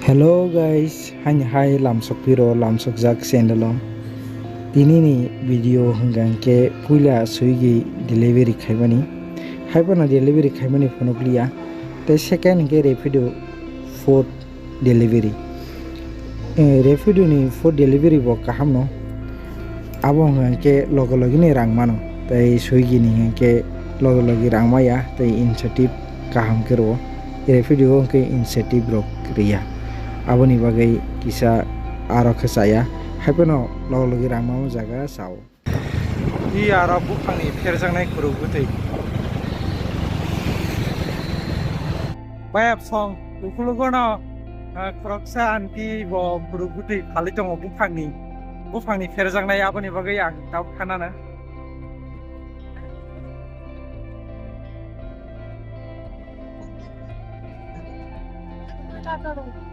Hello guys, hai lamsok piro lamsok jak channel tini ni video hanggang ke puila suigi delivery khaimani haibana delivery khaimani phonokliya te second ke rapido food delivery rapido ni food delivery bo kahamno abo hanggang ke logi ni rangmano tai suigi ni hanggang ke logi rangmaya tai initiative kaham kero rapido ke initiative rok kriya aboni bagai kisa aro khasaya haibano logi rangmamo jaga sao i aro bufangni pherjangnai khuru gutai bayap song ukulugono kroksa anti bo khuru gutai khali tongo bufangni pherjangnai aboni bagai ang tau khanana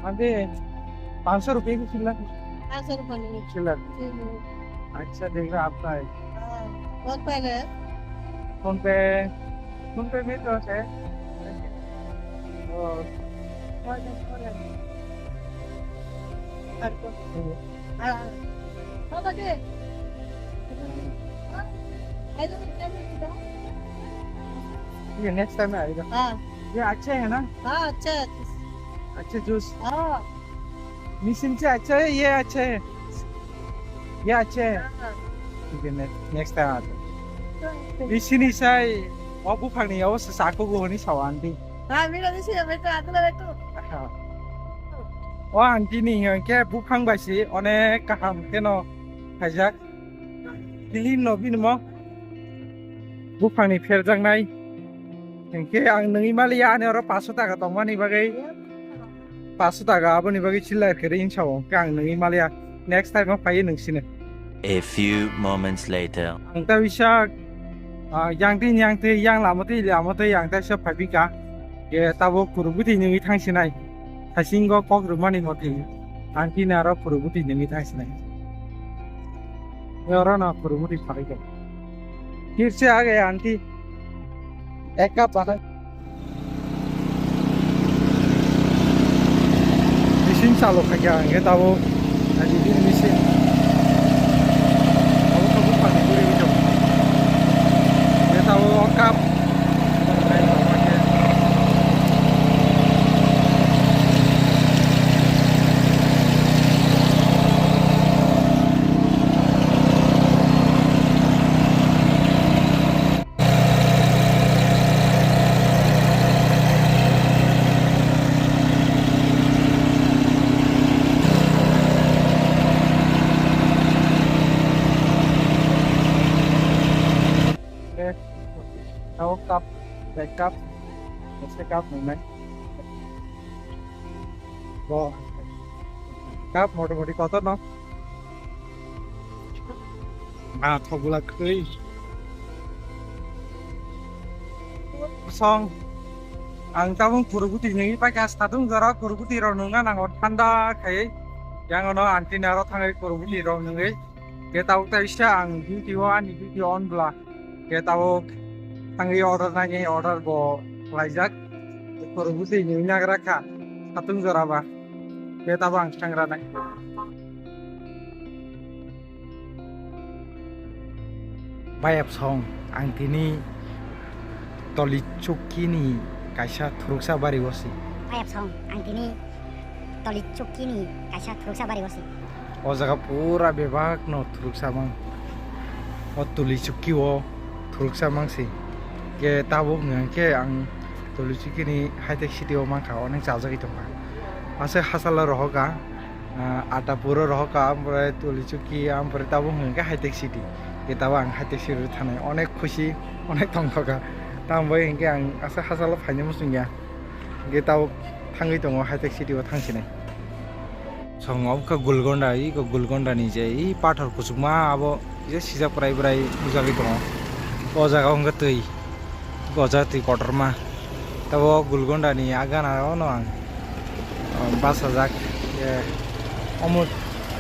अभी 500 रुपये की चिल्लर 500 रुपये नहीं चिल्लर अच्छा देख रहा आपका है बहुत पहले फोन पे में तो है ये नेक्स्ट टाइम आएगा ये अच्छे है ना अच्छा जूस मिशन से अच्छा है ये अच्छा है ये अच्छा है ठीक है नेक्स्ट टाइम आते मिशन इसाई और बुफानी और साको को होनी सवांती मेरा दिसी है बेटा आतला बेटो और आंटी नहीं है क्या बुफांग बासी अनेक काम के नो खाजा दिल्ली नबीन मो बुफानी फेर जंगनाई इनके आंग नंगी मालिया ने और 500 टाका तो मानी बगै 500 टाका aboni bagi chilla kere inchaw kang ngi malia next time ma paye nungsine A few moments later ang ta bisa yang ti yang lamati yang ta sha phapika ye tabo kurubuti ngi thangsinai thasingo kok rumani moti anti naro kurubuti ngi thangsinai yora na kurubuti phaiga kirse आ गए aunty एक cup पानी mesin salo kaya nge tabo tadi di mesin tabo kabu pani kuri bijo nge tabo kap tao cặp để cặp một cái cặp mình này bo cặp মোটামুটি কত না থগুলা কই song ang tabung kurubuti ngi pakai statung gara kurubuti ro nunga nangot thanda khai yang ono antina ro thangai kurubuti ro ngi ke tau ta isha ang duty on bla ke tau tangi order nanya order bo lajak kurubuti ngi nagra ka statung gara ba ke tau ang sangra nai bayap song ang tini toli chukini kaisa thuruksa bari bosi bayap song ang tini toli chukini kaisa thuruksa bari bosi o jaga pura bebak no thuruksa mang o toli chukki o thuruksa mangsi ke tabo ngke ang toli chukini high tech city o mangka onek jajagi tonga ase hasala rohoka ata puro rohoka amre toli chukki amre tabo ngke high tech city ke tabo ang high tech city thanai onek khushi onek tongthoka tambai hingke ang asa hasala phaine musungya ge tau thangi tongo high tech city o thangsinai songom ka gulgonda ni je i pathor kusukma abo je sija prai bujagi tongo o jaga ongga tui goja tui kotorma tabo gulgonda ni agana ono ang basajak ye omut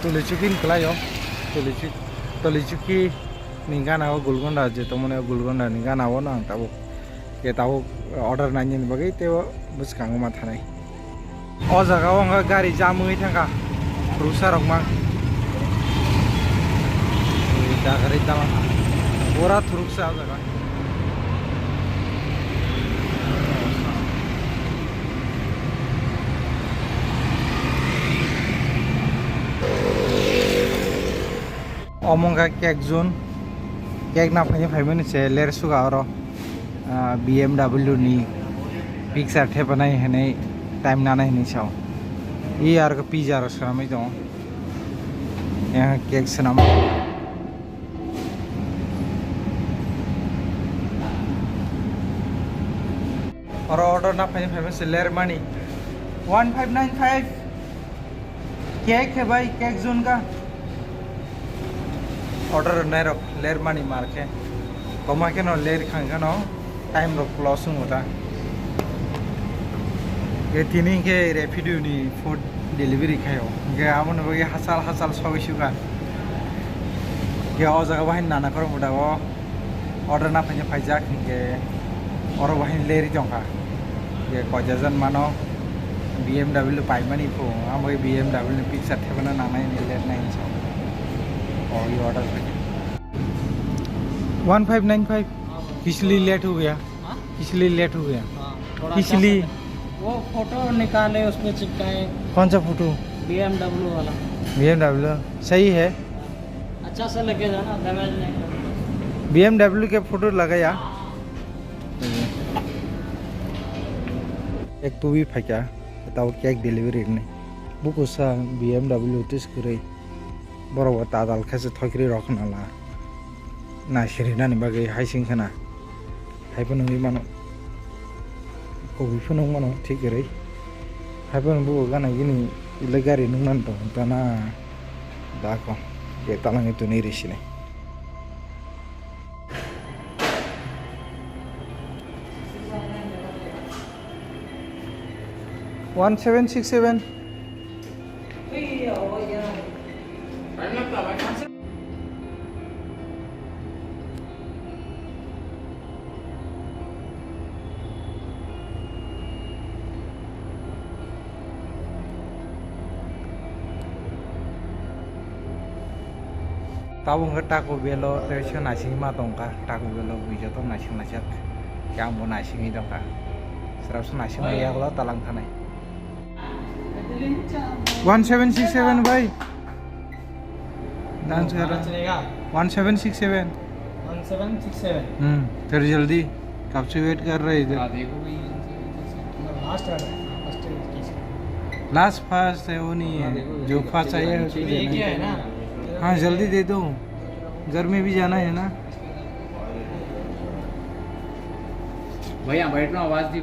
tulichukin klayo tulichuki ningana o gulgonda je tomone gulgonda ningana ono ang tabo ke tabo order nanyin bagai tebo buskang ma thanai O jagao anga gari jamui thangka rusa rokmang da gari dalam ora thuruksa jaga omongka cake zone cake na phai se ler suga oro BMW ni picture thepanai henai time nana hini sao e ar ka pizza ro samai dong यहाँ cake सनम और order ना fine famous layer money 1595 cake है भाई cake zone का order नहीं रख layer money मार के कमा के नो लेयर खांगा नो टाइम रो क्लोसिंग होता ये तीन के रैपिडो नी फूड डिलीवरी खायो के आमन बगे हासाल सबिसुगा के ओ जगह बाहिन नाना कर मुदा ओ ऑर्डर ना फाइन फाइजा के और बाहिन लेरी दंका के कजाजन मानो BMW पाइ मानी फो आम BMW पिक्चर थेबना नानाय नि लेट नाइन सो और ये ऑर्डर 1595 इसलिए लेट हो गया इसलिए लेट हो गया इसलिए वो फोटो निकाले उसमें चिपकाए कौन सा फोटो BMW वाला BMW सही है अच्छा से लेके जाना डैमेज नहीं करना। BMW के फोटो लगाया एक तो भी फैका बताओ क्या एक डिलीवरी नहीं बुक सा BMW तिस करे बराबर तादाल कैसे थकरी रखना ला ना शिरीना नहीं बागे हाई सिंह खाना हाई पर नहीं मानो कोई पर नहीं मानो ठीक है रही हाई पर बुक गाना ये नहीं इलेगारी नहीं मानता तना दाको ये तालांगे तो नहीं रिशी नहीं 1767 Tahu nggak Taco Bell terus nasi matong kah Taco Bell bisa tuh nasi yang mau nasi itu kah serap nasi ya kalau talang tanah 1767 भाई डांस कर रहा चलेगा 1767 1767 तेरे जल्दी कब से वेट कर रहे इधर देखो भाई लास्ट है लास्ट फास्ट है वो नहीं है जो फास्ट चाहिए उसको ये क्या है देना ना हाँ जल्दी दे दो घर में भी जाना है ना भैया बैठना आवाज दी